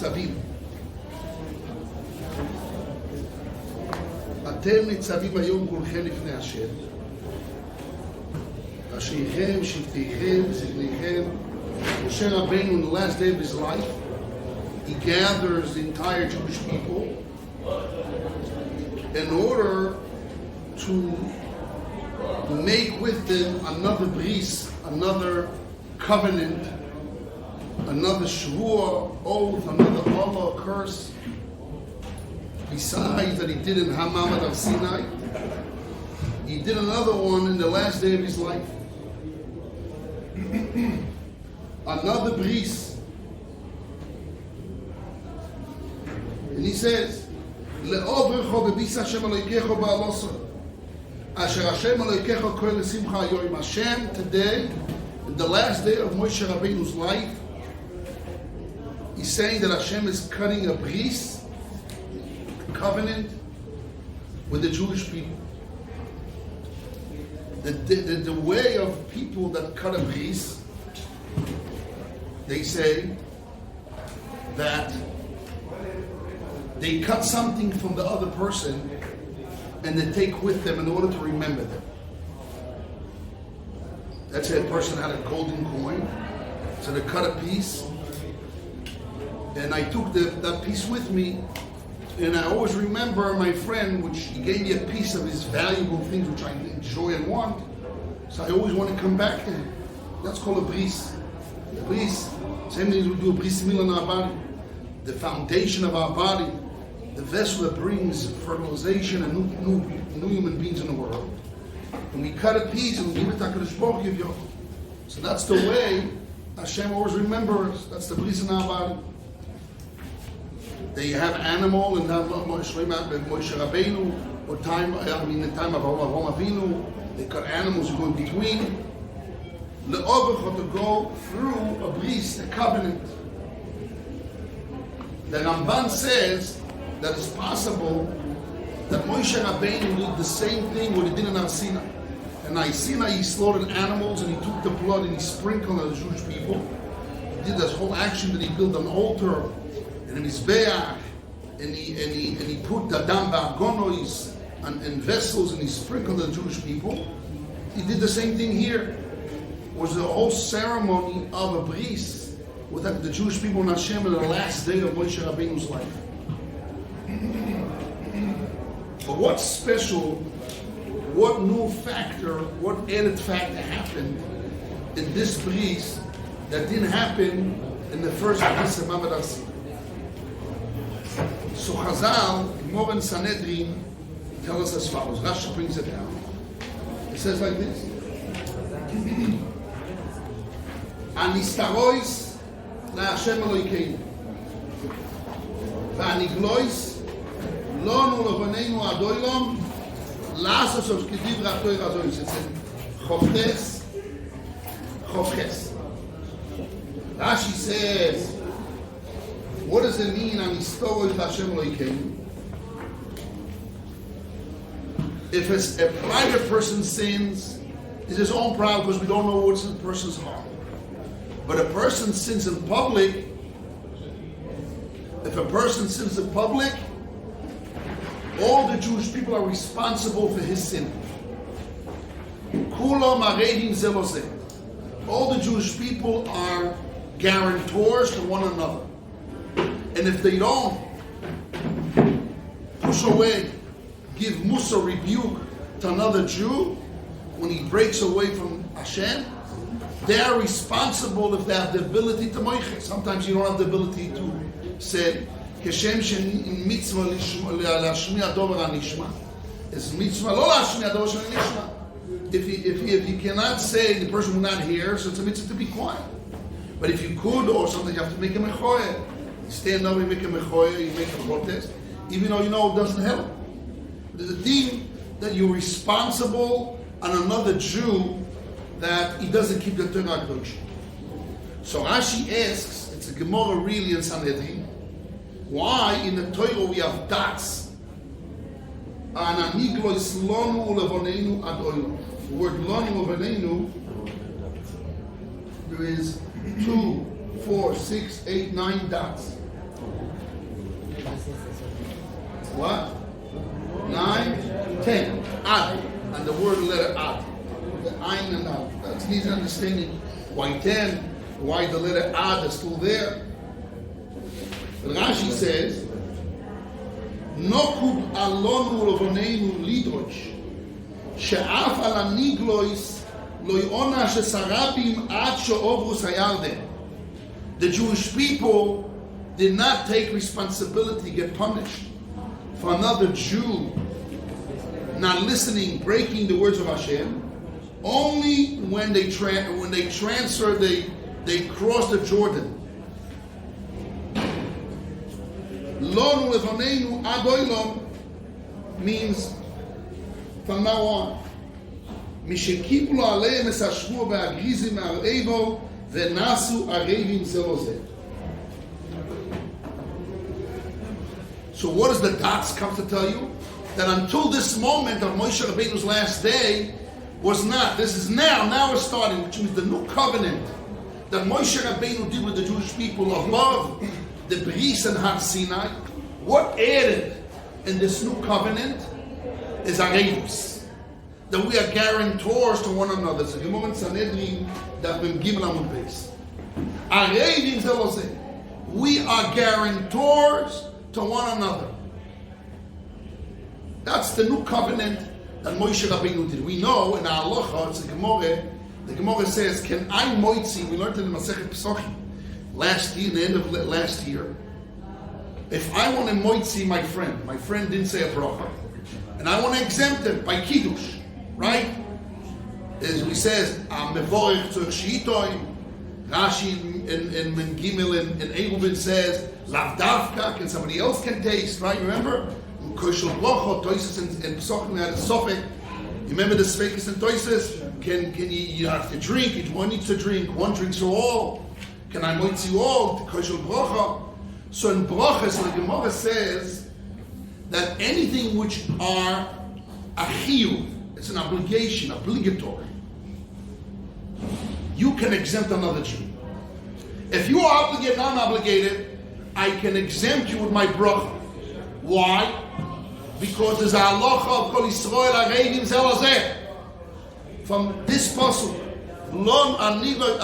ניצבים. אתם ניצבים היום כולכם לפני השם. אשריכם, שבטיכם, זקניכם. Moshe Rabbeinu, in the last day of his life, he gathers the entire Jewish people in order to make with them another bris, another covenant, another shvuah, oath, another Allah curse. Besides that he did in Hamamad of Sinai, he did another one in the last day of his life. Another bris. And he says, Le'ovrecho bebis Hashem Elokecho ba'aloso. Asher Hashem Elokecho koel lesimcha hayoim. Hashem today, in the last day of Moshe Rabbeinu's life, he's saying that Hashem is cutting a bris, a covenant, with the Jewish people. The way of people that cut a bris, they say that they cut something from the other person and they take with them in order to remember them. Let's say a person had a golden coin, so they cut a piece, and I took that piece with me, and I always remember my friend, which he gave me a piece of his valuable things which I enjoy and want, so I always want to come back to him. That's called a bris. The bris, same thing as we do a bris milah in our body. The foundation of our body, the vessel that brings fertilization and new human beings in the world. And we cut a piece and we give it to HaKadosh Baruch Hu. So that's the way Hashem always remembers. That's the bris in our body. They have animal and have Moshe Rabbeinu, or the time of Avraham Avinu. They cut animals who go in between. Le'ovrecho, to go through a bris, a covenant. The Ramban says that it's possible that Moshe Rabbeinu did the same thing what he did in Har Sinai. In Har Sinai, he slaughtered animals and he took the blood and he sprinkled on the Jewish people. He did this whole action that he built an altar and a mizbeach, and he put the dam ba'agonos and vessels and he sprinkled the Jewish people. He did the same thing here. It was the whole ceremony of a bris with the Jewish people in Hashem in the last day of Moshe Rabbeinu's life. But what's special, what new factor, what added factor happened in this bris that didn't happen in the first bris of Mamad Har Sinai? So Chazal, Gemara in Sanhedrin, tell us as follows. Rashi brings it down. It says like this. Anistarois la Hashem Elokeinu v'aniglois lonu levoneinu adoilom lasos of kedivra Torah zois. It's in Chovches. Rashi says, what does it mean Anistarois la Hashem Elokeinu? If it's a private person sins, it's his own problem because we don't know what's in the person's heart. But a person sins in public, if a person sins in public, all the Jewish people are responsible for his sin. Kulam aredim ze lo ze. All the Jewish people are guarantors to one another. And if they don't push away, give mussar, rebuke to another Jew when he breaks away from Hashem, they are responsible if they have the ability to moiche. Sometimes you don't have the ability to say, Keshem shen mitzvah lashmiya dover anishma. It's mitzvah lo lashmiya dover anishma. If you cannot say, the person will not hear, so it's a mitzvah to be quiet. But if you could, or something, you have to make a mechoye. You stand up, you make a mechoye, you make a protest, even though you know it doesn't help. There's a thing that you're responsible on another Jew that he doesn't keep the Torah Kedosh. So Rashi asks, it's a Gemara really in Sanhedrin, why in the Torah we have dots? Ananiglois lonu levoneinu ad oilo. The word lonu levoneinu, there is 2, 4, 6, 8, 9 dots. What? 9, 10. Ad. And the word letter Ad. The Ein and Ad. That's an easy understanding. Why 10? Why the letter Ad is still there? But Rashi says, Nokub alonu lovonenu lidrosh, she'af al aniglois lo yona shesarabim ad she'ovrus hayarden. The Jewish people did not take responsibility to get punished for another Jew not listening, breaking the words of Hashem. Only when they transferred, they crossed the Jordan. Lo levanenu ad olam means from now on. Mishekipu lo aleim es hashvua be'agrizim ha'arevo ve'nasu arevim ze lo ze. So what does the dots come to tell you? That until this moment of Moshe Rabbeinu's last day was not. This is now we're starting, which means the new covenant that Moshe Rabbeinu did with the Jewish people above the Bris and Har Sinai. What added in this new covenant is Arevus. That we are guarantors to one another. So the moment Sanhedrin that been given on the base. Arevim zeloseh. We are guarantors to one another. That's the new covenant that Moshe Rabbeinu did. We know in our halacha, it's the Gemara says, "Can I moitzi?" We learned in the Masechet Pesachim last year, the end of last year. If I want to moitzi my friend didn't say a bracha, and I want to exempt him by kiddush, right? As we says, "I'm mevorich tzorich sheitoim." Rashi in Gimel in Eiluvin says, "Lav davka." Can somebody else can taste, right? Remember? Koshel bracha, Toises and Pesachim had a sofek. You remember the Svekis and Toises? Can you have to drink? Each one needs to drink. One drinks for all. Can I moitzi you all? Koshel bracha. So in brachas, the Gemara says that anything which are a chiyuv, it's an obligation, obligatory. You can exempt another Jew. If you are obligated, non-obligated, I can exempt you with my bracha. Why? Because there's a halacha of Kol Yisrael Arevim Zelazeh. From this pasuk, Lon Aniglois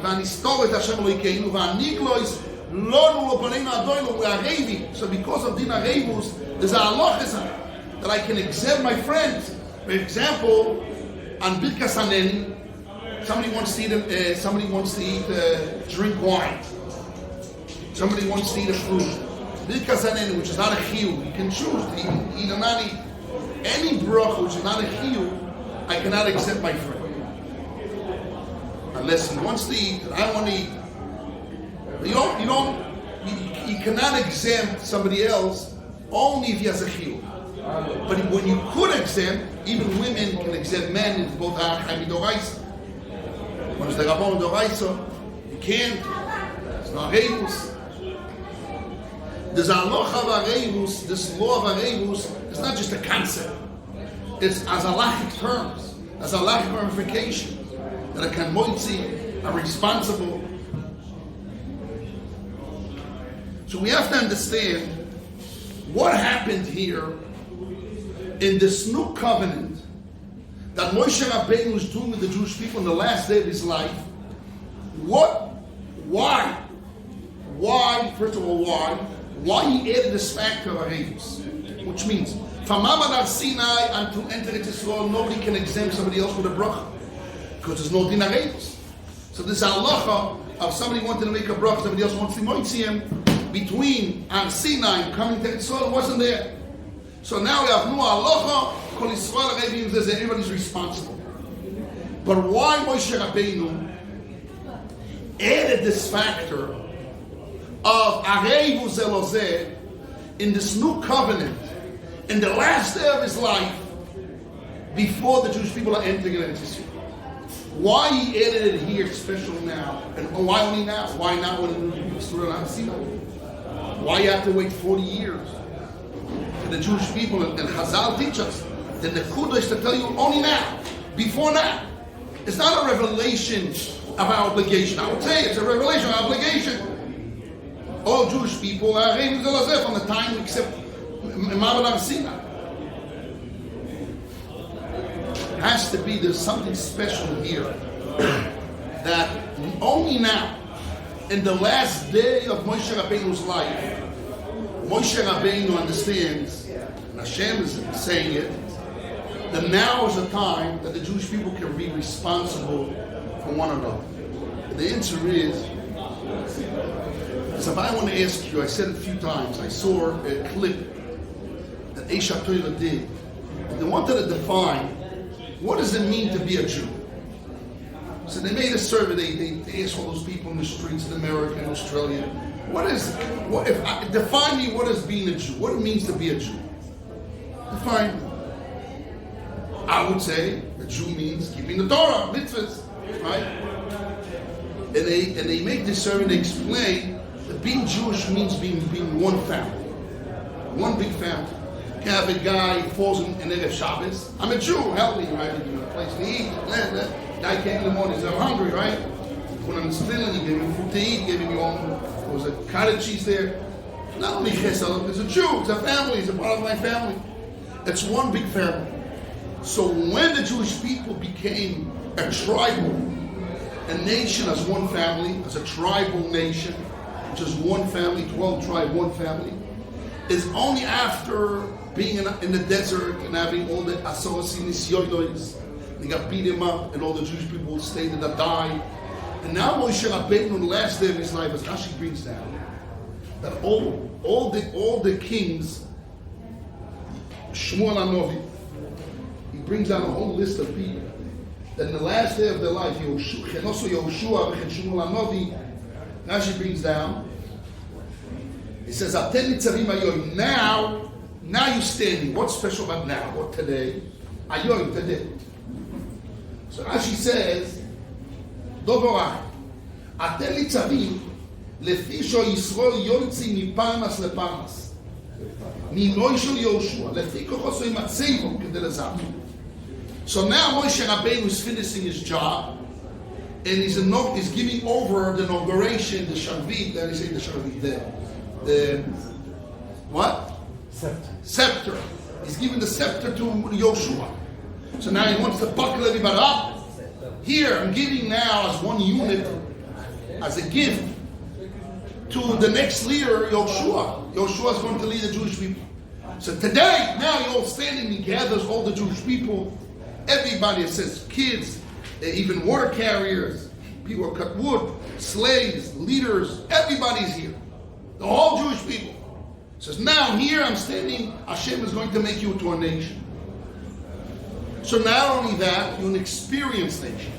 Vanistoret Hashem Elokeinu Vaniglois Lon Ulopaneinu Adoinu Arevim. So because of Din Arevus, there's a halacha that I can exempt my friends. For example, on Birkas Hanen, somebody wants to eat, drink wine. Somebody wants to eat a fruit. Birkas Hanen, which is not a chiyuv, you can choose to eat or not eat. Any bracha which is not a chiyuv, I cannot accept my friend. Unless he wants to eat and I want to eat. You cannot exempt somebody else only if he has a chiyuv. But when you could exempt, even women can exempt men. It's both Ha'achai Midoraisa. When it's the Rabban Doraisa, you can't. It's not Arevus. There's a halacha of Arevus. This law of Arevus is not just a concept. It's as halachic terms, as halachic ramification that a kan moitzi are responsible. So we have to understand what happened here in this new covenant that Moshe Rabbeinu was doing with the Jewish people in the last day of his life. Why? First of all, why he added this factor of Arevus, which means from Ma'amad Sinai until entering Israel, nobody can exempt somebody else with a bracha because there's no din Arevus. So this halacha of somebody wanting to make a bracha, somebody else wants to moitzi him between Har Sinai and coming to Israel wasn't there. So now we have no halacha, Kol Yisrael Arevim, says that everybody's responsible. But why Moshe Rabbeinu added this factor of Arevus Elozeh in this new covenant in the last day of his life before the Jewish people are entering into Israel? Why he added it here special now? And why only now? Why not when Israel and Sinai? Why you have to wait 40 years? For the Jewish people, and Chazal teach us that the Nekuda is to tell you only now, before now. It's not a revelation of our obligation. I would say it's a revelation of our obligation. All Jewish people are from the time except Ma'aber Har Sinai. Has to be, there's something special here that only now, in the last day of Moshe Rabbeinu's life, Moshe Rabbeinu understands, and Hashem is saying it, that now is the time that the Jewish people can be responsible for one another. And the answer is, so if I want to ask you, I said it a few times, I saw a clip that Eish HaTorah did. They wanted to define, what does it mean to be a Jew? So they made a survey, they asked all those people in the streets in America and Australia, define me what is being a Jew, what it means to be a Jew. Define. I would say a Jew means keeping the Torah, mitzvahs, right? And they make this survey, they explain that being Jewish means being one family, one big family. You can have a guy who falls in Erev Shabbos, I'm a Jew, help me, right? You have a place to eat, guy came in the morning, he's hungry, right? Put on his tefillin, he gave him food to eat, gave him there was a cottage cheese there. Not only chesed, it's a Jew, it's a family, it's a part of my family. It's one big family. So when the Jewish people became a nation as one family, as a tribal nation, which is one family, 12 tribe, one family, is only after being in the desert and having all the Asosinis Yoidois, they got beat him up, and all the Jewish people stayed and died. And now Moshe Rabbeinu, on the last day of his life, as Rashi brings down, that all the kings, Shmuel HaNovi, he brings down a whole list of people that in the last day of their life, Yehoshua and Shmuel HaNovi, Rashi brings down, he says, now you're standing. What's special about now? What today? Ayoim, today. So Rashi says, Dovorah, Aten Nitzavim, לפי שישראל יוצאים מפרנס לפרנס, מינוי של יהושע, לפי כוחו ימצאו כדי לזכות. So now Moshe Rabbeinu is finishing his job, and he's giving over the inauguration, the Shavit, let me say the Shavit, the what? Scepter. He's giving the scepter to Yoshua. So now he wants to buckle everybody up. Here, I'm giving now as one unit, as a gift, to the next leader, Yoshua. Yoshua is going to lead the Jewish people. So today, now you're all standing, he gathers all the Jewish people, everybody, it says kids, even water carriers, people who cut wood, slaves, leaders, everybody's here. The whole Jewish people. It says, now here I'm standing, Hashem is going to make you into a nation. So not only that, you're an experienced nation.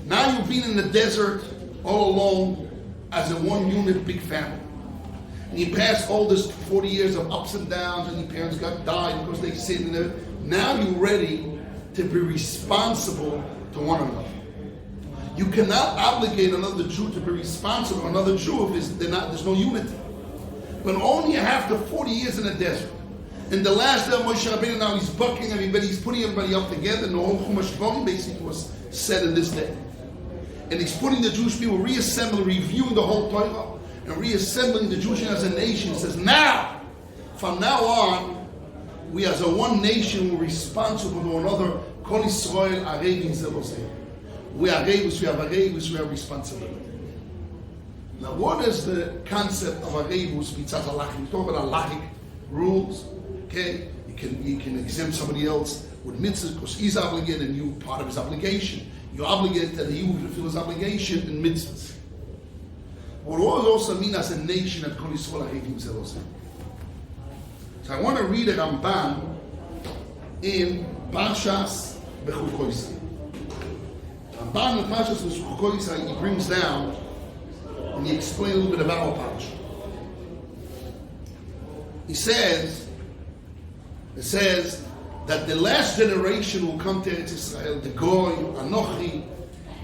Now you've been in the desert all alone as a one unit big family. And you passed all this 40 years of ups and downs, and your parents died because they sinned. Now you're ready to be responsible to one another. You cannot obligate another Jew to be responsible to another Jew if there's no unity. But only after 40 years in the desert. In the last day of Moshe Rabbeinu, now he's bucking everybody, he's putting everybody up together, and the whole Chumash Dvarim basically was said in this day. And he's putting the Jewish people, reassembling, reviewing the whole Torah, and reassembling the Jewish as a nation. He says, now, from now on, we as a one nation, we're responsible to another. Kol Yisrael Arevim Zeloseh. We are Arevus, we have Arevus, we have responsibility. Now, what is the concept of Arevus mitzat halachic? We talk about halachic rules. Okay, you can exempt somebody else with mitzvahs because he's obligated and you're part of his obligation. You're obligated that he will fulfill his obligation in mitzvahs. What does also mean as a nation at Kol Yisrael Arevim Zeloseh? So I want to read a Ramban in Parshas Bechukoisai. Ramban in Parshas Bechukoisai, he brings down and he explains a little bit about our Parashah. He says that the last generation will come to Eretz Israel, the Goy, Anochi,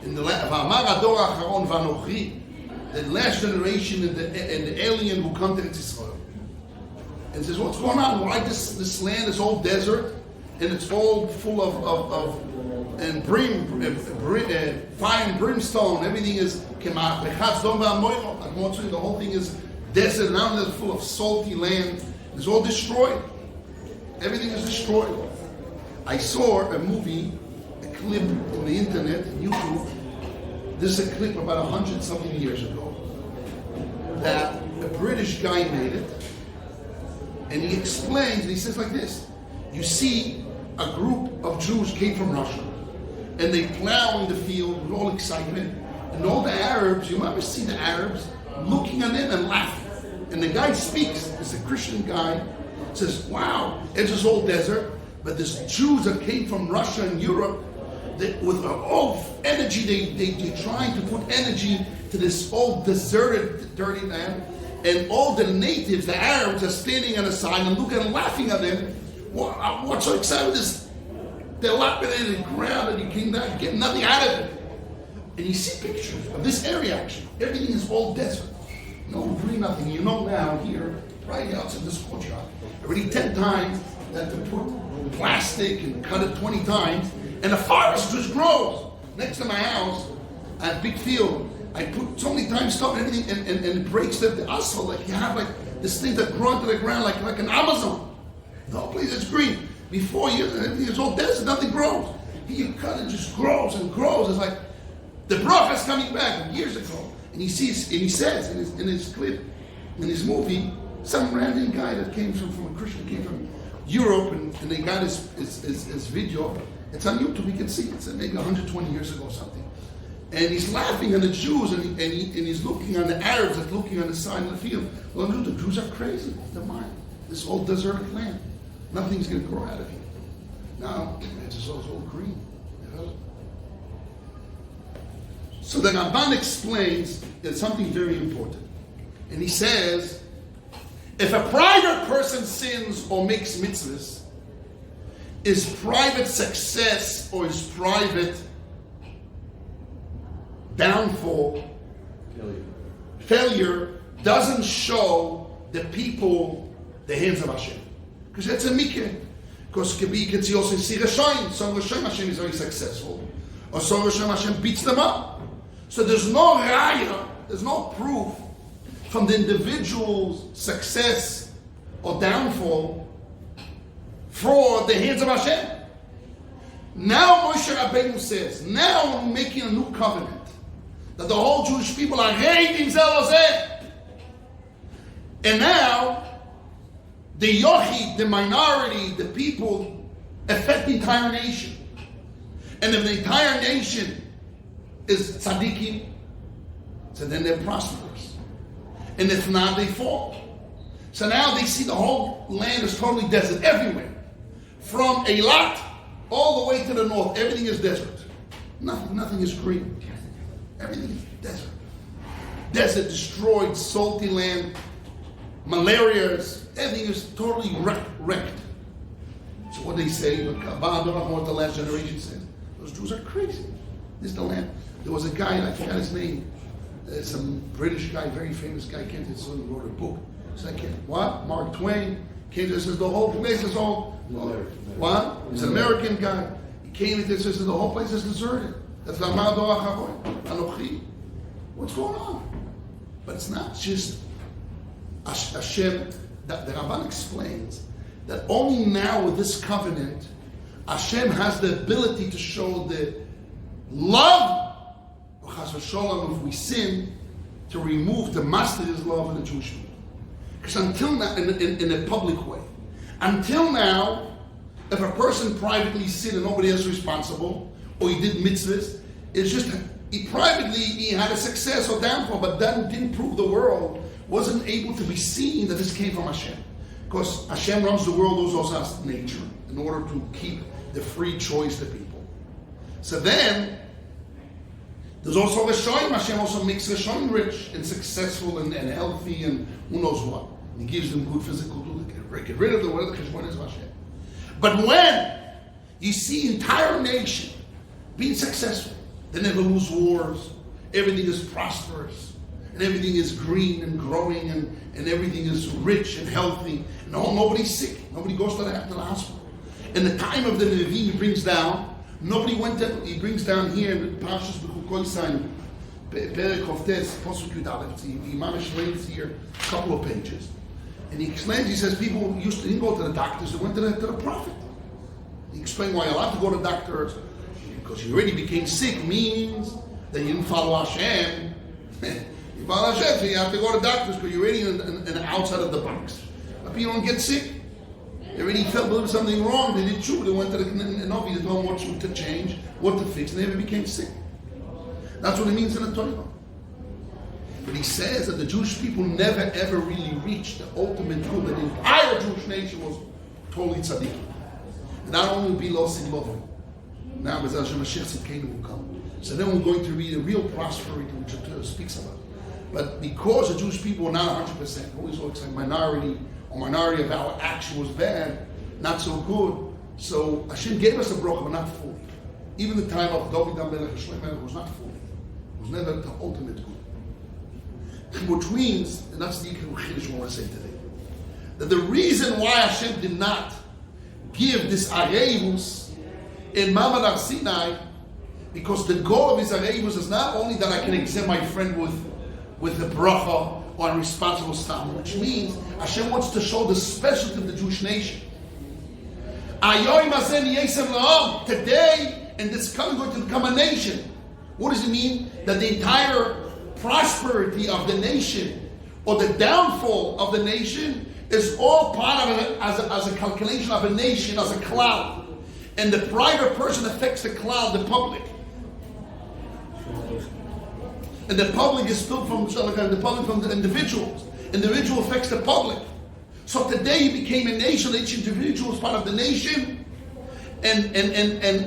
in the V'amar Ador Acharon V'anochi, the last generation and the alien will come to Eretz Israel. And says, what's going on? Why this land is all desert and it's all full of fire and brimstone. Everything is the whole thing is desert, now it's full of salty land. It's all destroyed. Everything is destroyed. I saw a movie, a clip on the internet, YouTube. This is a clip about 100-something years ago that a British guy made it, and he explains, and he says like this: you see, a group of Jews came from Russia, and they plow in the field with all excitement, and all the Arabs, you ever see the Arabs looking at them and laughing? And the guy speaks, it's a Christian guy, says, wow, it's just all desert, but these Jews that came from Russia and Europe, with all energy, they're trying to put energy to this all deserted, dirty land, and all the natives, the Arabs, are standing on the side and looking and laughing at them. What's so exciting with this dilapidated ground that you came down, get nothing out of it? And you see pictures of this area actually. Everything is all desert. No green, nothing. You know now here, right outside this courtyard, already 10 times that to put plastic and cut it 20 times, and the forest just grows. Next to my house, I have a big field. I put so many times stuff and everything, and it breaks the asphalt. Like you have like this thing that grows to the ground like an Amazon. The whole place is green. Before you, everything is all desert, nothing grows. Here you cut it, just grows and grows. It's like the prophet's coming back years ago. And he sees, and he says in his clip, in his movie, some random guy that came from a Christian, came from Europe, and they got his video. It's on YouTube, you can see it. It's maybe 120 years ago or something. And he's laughing at the Jews, and he's looking on the Arabs that's looking on the side of the field. Well, the Jews are crazy. They're mine. This whole deserted land. Nothing's going to grow out of here. Now, it's just all green. You know? So the Ramban explains that something very important. And he says, if a private person sins or makes mitzvahs, is private success or is private downfall, failure doesn't show the people the hands of Hashem. Because that's a mikveh. Because you can see also see Rashaim. Some Rashaim Hashem is very successful. Or some Rashaim Hashem beats them up. So there's no raya, there's no proof from the individual's success or downfall for the hands of Hashem. Now Moshe Rabbeinu says, now I'm making a new covenant, that the whole Jewish people are hating Zelozeh. And now, the Yochid, the minority, the people, affect the entire nation. And if the entire nation is tzaddikim, so then they're prosperous. And if not, they fall. So now they see the whole land is totally desert everywhere. From Eilat all the way to the north, everything is desert. Nothing is green. Everything is desert. Desert destroyed, salty land, malarias, everything is totally wrecked. So what they say, what the last generation said, those Jews are crazy. This is the land. There was a guy, I forgot his name, some British guy, very famous guy, came to his son, wrote a book. So I can't, what? Mark Twain came to, says the whole place is all, what? He's an American guy. He came into, says the whole place is deserted. That's the Anochi. What's going on? But it's not just Hashem. The Ramban explains that only now with this covenant, Hashem has the ability to show the love, if we sin, to remove, to master his love in the Jewish people. Because until now, in a public way, until now, if a person privately sinned and nobody else is responsible, or he did mitzvahs, it's just, he had a success or downfall, but that didn't prove the world, wasn't able to be seen that this came from Hashem. Because Hashem runs the world, those also has nature, in order to keep the free choice to people. So then, there's also Rashaim. Hashem also makes Rashaim rich and successful and healthy and who knows what. And he gives them good physical good. Get rid of the word, because one is Hashem. But when you see entire nation being successful, they never lose wars, everything is prosperous, and everything is green and growing, and everything is rich and healthy, and nobody's sick, nobody goes to the hospital. In the time of the Nevi'im, he brings down, nobody went there, he brings down here in Parashas B'chukoy sign, Perek Kovtes, Posuk Yud Aleph. Imam explains here a couple of pages. And he explains, he says, people didn't go to the doctors, they went to the prophet. He explained why you're allowed to go to doctors. Because you already became sick means that you didn't follow Hashem. You follow Hashem, so you have to go to doctors because you're already in outside of the box. But people don't get sick. They already felt there was something wrong. They did true. They went to the Novi. They told them what to change, what to fix, and they never became sick. That's what it means in the Torah. But he says that the Jewish people never ever really reached the ultimate goal. That the entire Jewish nation was totally tzaddik. And not only be lost in love. Now, Be'ez Hashem, Mashiach Tzidkenu will come. So then we're going to read a real prosperity which the Torah speaks about. But because the Jewish people were not 100%, always looks like minority of our action was bad, not so good. So Hashem gave us a bracha, but not fully. Even the time of David HaMelech, Shlomo HaMelech was not fully. It was never the ultimate good. Which means, and that's the Chiddush I want to say today, that the reason why Hashem did not give this Areivus in Mamad Har Sinai, because the goal of his Areivus is not only that I can exempt my friend with the bracha on responsible stam, which means Hashem wants to show the specialty of the Jewish nation. Today, and this country is going to become a nation. What does it mean? That the entire prosperity of the nation or the downfall of the nation is all part of it as a calculation of a nation, as a cloud. And the private person affects the cloud, the public. And the public is still from the individuals. Individual affects the public. So today you became a nation, each individual is part of the nation, and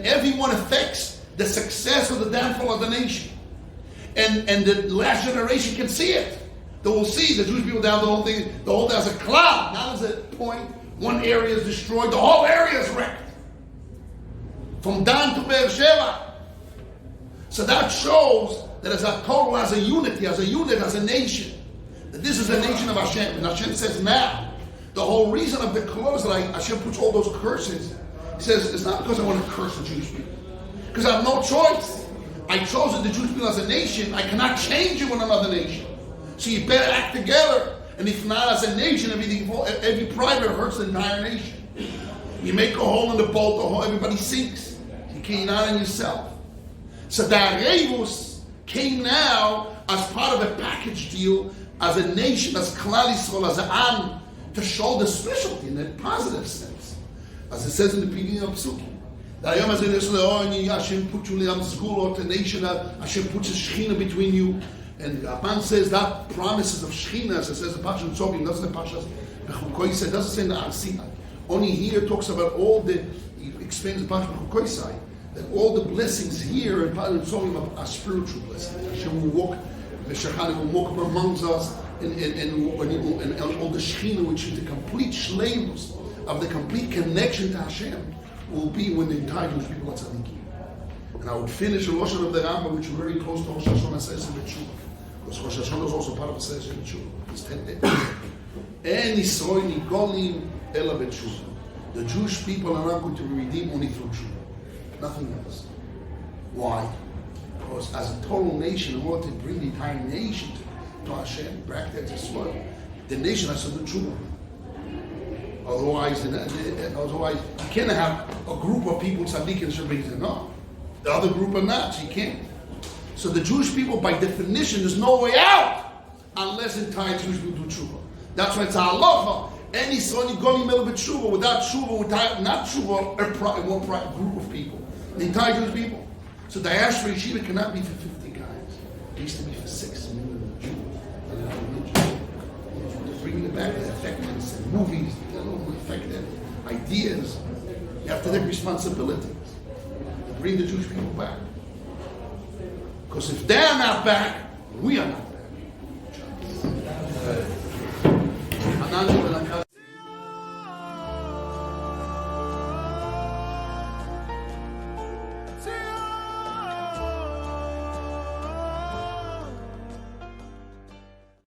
everyone affects the success or the downfall of the nation. And the last generation can see it. They will see the Jewish people down the whole thing as a cloud, not as a point. One area is destroyed, the whole area is wrecked. From Dan to Perasha. So that shows that as a total, as a unity, as a unit, as a nation, that this is a nation of Hashem. And Hashem says now, the whole reason of the clothes that Hashem puts all those curses, he says, it's not because I want to curse the Jewish people. Because I have no choice. I chose the Jewish people as a nation. I cannot change it with another nation. So you better act together. And if not as a nation, every private hurts the entire nation. You make a hole in the boat, everybody sinks. You can't not on yourself. So the Areivus came now as part of a package deal, as a nation, as Klal Yisrael, as an Am, to show the specialty in a positive sense. As it says in the beginning of Psukim. Hashem put you in school or to nation, Hashem puts a Shechina between you. And Rabban says that promises of Shechina, as it says in Perasha Tzogim, doesn't the Perasha Bechukoisai, doesn't say in the Har Sinai. Only here talks about all the, he explains the Perasha Bechukoisai, that all the blessings here in Perasha Tzogim are spiritual blessings. Hashem will walk, the Shechina will walk amongst us, and all the Shechina, which is the complete shleimus of the complete connection to Hashem, will be when the entire Jewish people are tzaddikim. And I would finish a Rosh of the Rambam, which is very close to Rosh Hashanah says in B'tshuva. Because Rosh Hashanah is also part of the says in B'tshuva. It's 10 days. En Yisroel Nigolim Ela B'tshuva. The Jewish people are not going to be redeemed only through tshuva. Nothing else. Why? Because as a total nation, in order to bring the entire nation to Hashem, back there to Yisrael, the nation has to do tshuva. Otherwise, you can't have a group of people tzaddikim and shemaitim. No. The other group are not, so you can't. So the Jewish people, by definition, there's no way out unless entire Jewish people do tshuva. That's why it's a halacha. Any Yisrael going middle with tshuva, without tshuva, not tshuva, one group of people, the entire Jewish people. So diaspora yeshiva cannot be for 50 guys. It used to be for 6 million Jews. Bringing it back to effectiveness and movies, effective ideas. You have to take responsibility. Bring the Jewish people back. Because if they're not back, we are not.